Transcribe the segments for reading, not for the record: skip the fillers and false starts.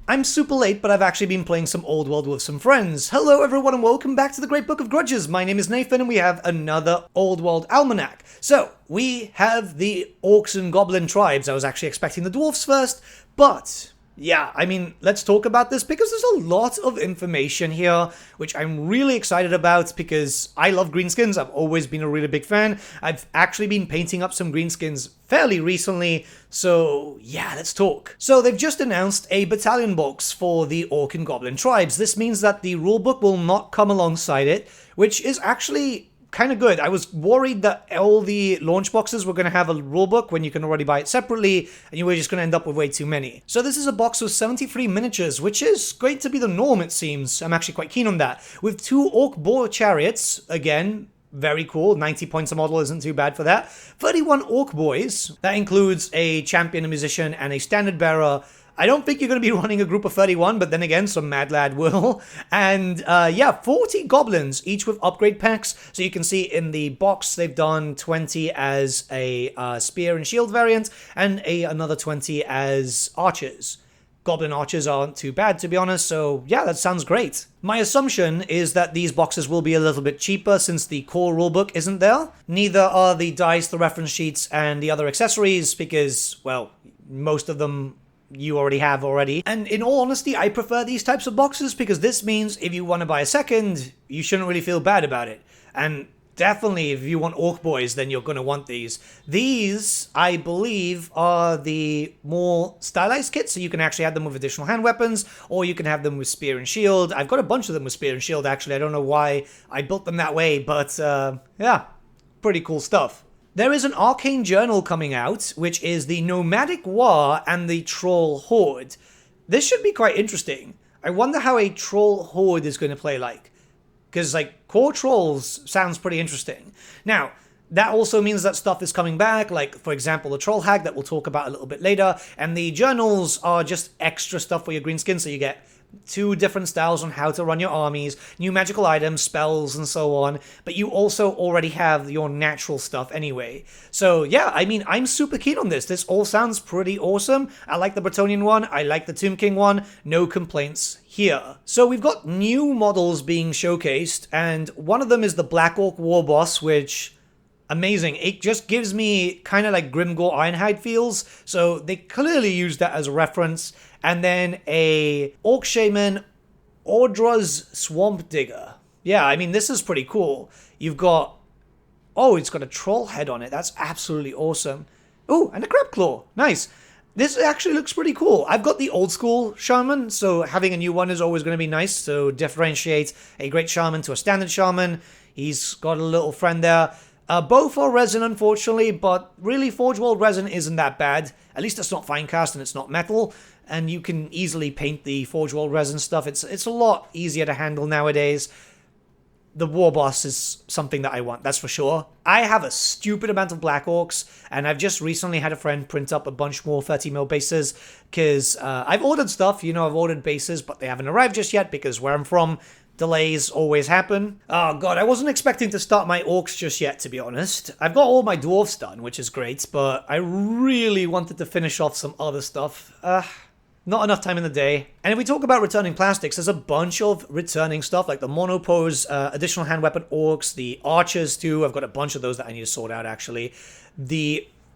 I'm super late, but I've actually been playing some Old World with some friends. Hello everyone and welcome back to the Great Book of Grudges. My name is Nathan and we have another Old World Almanac. So, we have the Orcs and Goblin tribes. I was actually expecting the Dwarfs first, but yeah, I mean, let's talk about this because there's a lot of information here, which I'm really excited about because I love greenskins. I've always been a really big fan. I've actually been painting up some greenskins fairly recently, so yeah, let's talk. So they've just announced a battalion box for the Orc and Goblin tribes. This means that the rulebook will not come alongside it, which is actually kind of good. I was worried that all the launch boxes were going to have a rulebook when you can already buy it separately, and you were just going to end up with way too many. So this is a box with 73 miniatures, which is going to be the norm, it seems. I'm actually quite keen on that. With 2 Orc Boar chariots, again, very cool. 90 points a model isn't too bad for that. 31 Orc Boys. That includes a champion, a musician, and a standard bearer. I don't think you're going to be running a group of 31, but then again, some mad lad will. And yeah, 40 goblins, each with upgrade packs. So you can see in the box, they've done 20 as a spear and shield variant, and another 20 as archers. Goblin archers aren't too bad, to be honest, so yeah, that sounds great. My assumption is that these boxes will be a little bit cheaper since the core rulebook isn't there. Neither are the dice, the reference sheets, and the other accessories because, well, most of them you already have already. And in all honesty, I prefer these types of boxes because this means if you want to buy a second, you shouldn't really feel bad about it. And definitely if you want Orc Boys, then you're going to want these. These, I believe, are the more stylized kits, so you can actually have them with additional hand weapons, or you can have them with spear and shield. I've got a bunch of them with spear and shield, actually. I don't know why I built them that way, but yeah, pretty cool stuff. There is an Arcane Journal coming out, which is the Nomadic War and the Troll Horde. This should be quite interesting. I wonder how a Troll Horde is going to play like. Because, like, core trolls sounds pretty interesting. Now, that also means that stuff is coming back, like, for example, the Troll Hag that we'll talk about a little bit later. And the journals are just extra stuff for your green skin, so you get 2 different styles on how to run your armies, new magical items, spells, and so on, but you also already have your natural stuff anyway. So yeah, I mean, I'm super keen on this. This all sounds pretty awesome. I like the Bretonnian one, I like the Tomb King one, no complaints here. So we've got new models being showcased, and one of them is the Black Orc War Boss, which amazing. It just gives me kind of like Grimgore Ironhide feels, so they clearly use that as a reference. And then a Orc Shaman, Ordra's Swamp Digger. Yeah, I mean, this is pretty cool. You've got, oh, it's got a troll head on it. That's absolutely awesome. Oh, and a crab claw. Nice. This actually looks pretty cool. I've got the old school shaman, so having a new one is always going to be nice. So differentiate a great shaman to a standard shaman. He's got a little friend there. Both are resin, unfortunately, but really Forge World resin isn't that bad. At least it's not Finecast and it's not metal, and you can easily paint the Forge World resin stuff. It's a lot easier to handle nowadays. The War Boss is something that I want, that's for sure. I have a stupid amount of Black Orcs, and I've just recently had a friend print up a bunch more 30mm bases, because I've ordered stuff, you know, I've ordered bases, but they haven't arrived just yet, because where I'm from, delays always happen. Oh god, I wasn't expecting to start my orcs just yet, to be honest. I've got all my dwarves done, which is great, but I really wanted to finish off some other stuff. Not enough time in the day. And if we talk about returning plastics, there's a bunch of returning stuff, like the monopose, additional hand weapon orcs, the archers too. I've got a bunch of those that I need to sort out, actually.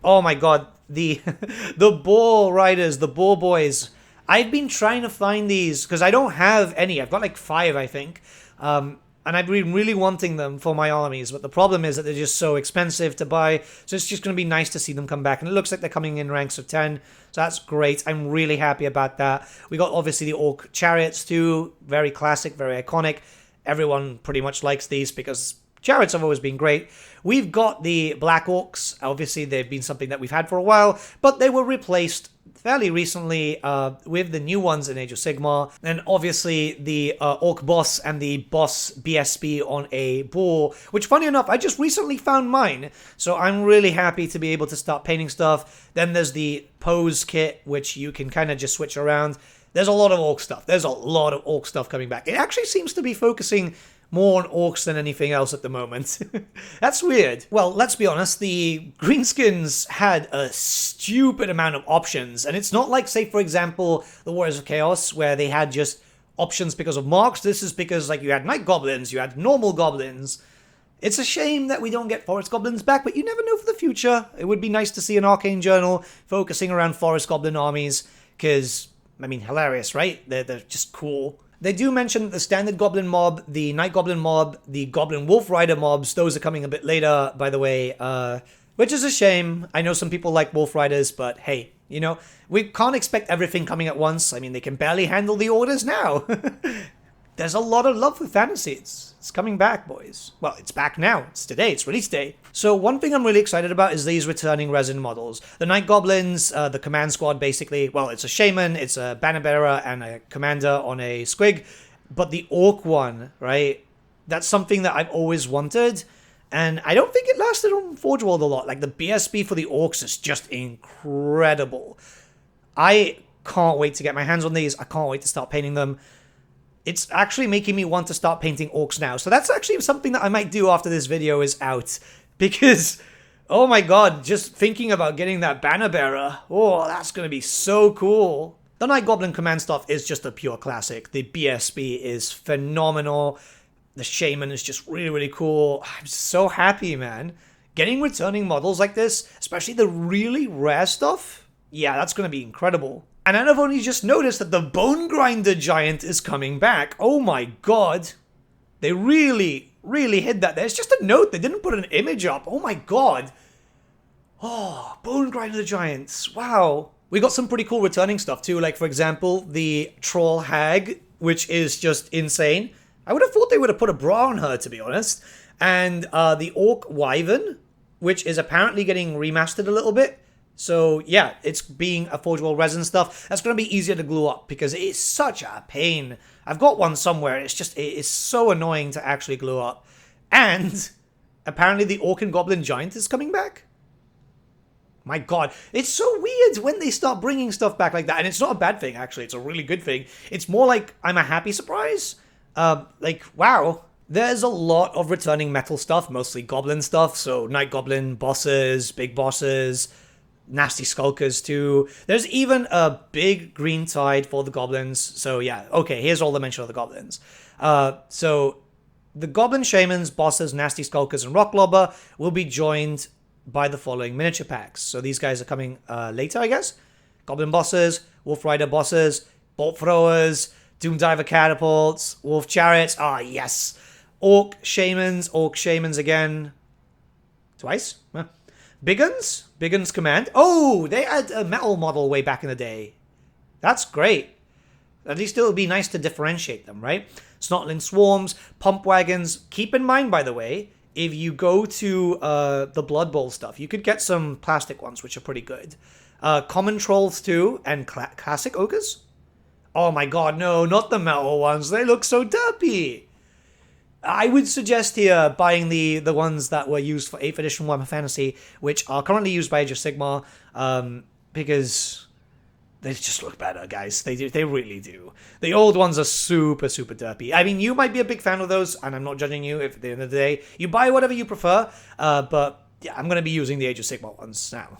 Oh my god, the boar riders, the Boar Boyz. I've been trying to find these, because I don't have any. I've got like 5, I think. And I've been really wanting them for my armies, but the problem is that they're just so expensive to buy, so it's just going to be nice to see them come back. And it looks like they're coming in ranks of 10, so that's great. I'm really happy about that. We got, obviously, the Orc Chariots too. Very classic, very iconic. Everyone pretty much likes these, because chariots have always been great. We've got the Black Orcs. Obviously, they've been something that we've had for a while, but they were replaced fairly recently with the new ones in Age of Sigmar, and obviously the Orc Boss and the Boss BSB on a boar, which, funny enough, I just recently found mine, so I'm really happy to be able to start painting stuff. Then there's the Pose kit, which you can kind of just switch around. There's a lot of Orc stuff. There's a lot of Orc stuff coming back. It actually seems to be focusing more on orcs than anything else at the moment. That's weird. Well, let's be honest, the greenskins had a stupid amount of options, and it's not like, say, for example, the Warriors of Chaos, where they had just options because of marks. This is because, like, you had night goblins, you had normal goblins. It's a shame that we don't get forest goblins back, but you never know for the future. It would be nice to see an Arcane Journal focusing around forest goblin armies, because, I mean, hilarious, right? They're just cool. They do mention the standard goblin mob, the night goblin mob, the goblin wolf rider mobs. Those are coming a bit later, by the way, which is a shame. I know some people like wolf riders, but hey, you know, we can't expect everything coming at once. I mean, they can barely handle the orders now. There's a lot of love for fantasy. It's coming back, boys. Well, it's back now. It's today. It's release day. So one thing I'm really excited about is these returning resin models. The Night Goblins, the command squad, basically. Well, it's a shaman, it's a banner bearer, and a commander on a squig. But the orc one, right? That's something that I've always wanted. And I don't think it lasted on Forge World a lot. Like, the BSB for the orcs is just incredible. I can't wait to get my hands on these. I can't wait to start painting them. It's actually making me want to start painting orcs now. So that's actually something that I might do after this video is out. Because, oh my god, just thinking about getting that banner bearer. Oh, that's going to be so cool. The Night Goblin command stuff is just a pure classic. The BSB is phenomenal. The Shaman is just really, really cool. I'm so happy, man. Getting returning models like this, especially the really rare stuff, yeah, that's going to be incredible. And I've only just noticed that the Bone Grinder Giant is coming back. Oh my god. They really, really hid that there. It's just a note. They didn't put an image up. Oh my god. Oh, Bone Grinder Giants. Wow. We got some pretty cool returning stuff too. Like, for example, the Troll Hag, which is just insane. I would have thought they would have put a bra on her, to be honest. And the Orc Wyvern, which is apparently getting remastered a little bit. So, yeah, it's being a Forge World resin stuff. That's going to be easier to glue up because it is such a pain. I've got one somewhere. It's just, it is so annoying to actually glue up. And apparently the Orc and Goblin Giant is coming back. My god, it's so weird when they start bringing stuff back like that. And it's not a bad thing, actually. It's a really good thing. It's more like I'm a happy surprise. Like, wow. There's a lot of returning metal stuff, mostly goblin stuff. So, Night Goblin bosses, big bosses, nasty skulkers too. There's even a big green tide for the goblins. So yeah, okay, here's all the mention of the goblins. So the goblin shamans, bosses, nasty skulkers, and rock lobber will be joined by the following miniature packs. So these guys are coming later, I guess. Goblin bosses, wolf rider bosses, bolt throwers, doom diver catapults, wolf chariots. Ah, yes. Orc shamans again. Twice? Huh. Bigguns Command. Oh, they had a metal model way back in the day. That's great. At least it would be nice to differentiate them, right? Snotling Swarms, Pump Wagons. Keep in mind, by the way, if you go to the Blood Bowl stuff, you could get some plastic ones, which are pretty good. Common Trolls, too, and Classic Ogres. Oh my god, no, not the metal ones. They look so derpy. I would suggest here buying the ones that were used for 8th edition Warhammer Fantasy, which are currently used by Age of Sigmar, because they just look better, guys. They really do. The old ones are super, super derpy. I mean, you might be a big fan of those, and I'm not judging you if at the end of the day you buy whatever you prefer, but yeah, I'm going to be using the Age of Sigmar ones now.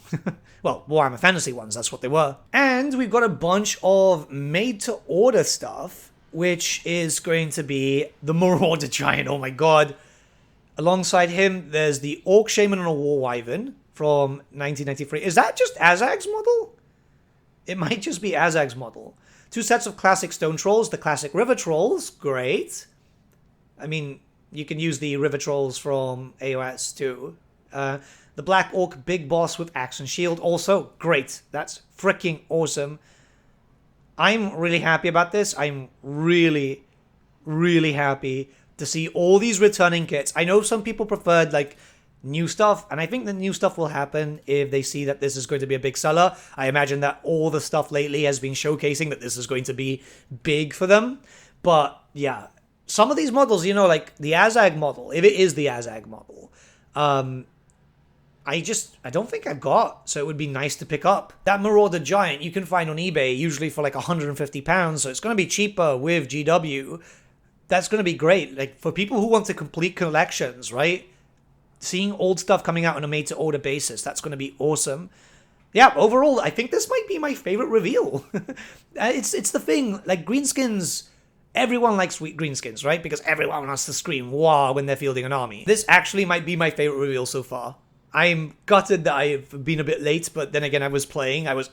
Well, Warhammer Fantasy ones, that's what they were. And we've got a bunch of made-to-order stuff, which is going to be the Marauder Giant. Oh my god. Alongside him, there's the Orc Shaman on a War Wyvern from 1993. Is that just Azag's model? It might just be Azag's model. 2 sets of classic Stone Trolls, the classic River Trolls. Great. I mean, you can use the River Trolls from AOS too. The Black Orc Big Boss with Axe and Shield. Also, great. That's freaking awesome. I'm really happy about this. I'm really, really happy to see all these returning kits. I know some people preferred, like, new stuff, and I think the new stuff will happen if they see that this is going to be a big seller. I imagine that all the stuff lately has been showcasing that this is going to be big for them. But, yeah, some of these models, you know, like the Azag model, if it is the Azag model, I don't think I've got, so it would be nice to pick up. That Marauder Giant you can find on eBay, usually for like £150, so it's going to be cheaper with GW. that's going to be great. Like, for people who want to complete collections, right? Seeing old stuff coming out on a made-to-order basis, that's going to be awesome. Yeah, overall, I think this might be my favorite reveal. It's the thing, like, greenskins, everyone likes greenskins, right? Because everyone wants to scream, wow, when they're fielding an army. This actually might be my favorite reveal so far. I'm gutted that I've been a bit late, but then again, I was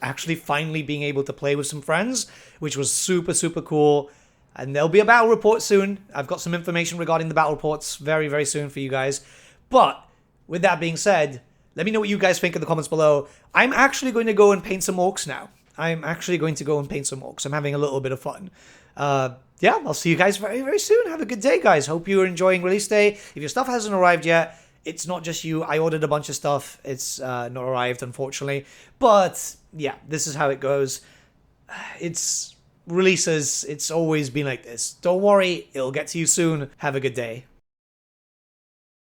actually finally being able to play with some friends, which was super, super cool. And there'll be a battle report soon. I've got some information regarding the battle reports very, very soon for you guys. But with that being said, let me know what you guys think in the comments below. I'm actually going to go and paint some orcs now. I'm having a little bit of fun. Yeah, I'll see you guys very, very soon. Have a good day, guys. Hope you're enjoying release day. If your stuff hasn't arrived yet, it's not just you. I ordered a bunch of stuff. It's not arrived, unfortunately. But yeah, this is how it goes. It's releases. It's always been like this. Don't worry, it'll get to you soon. Have a good day.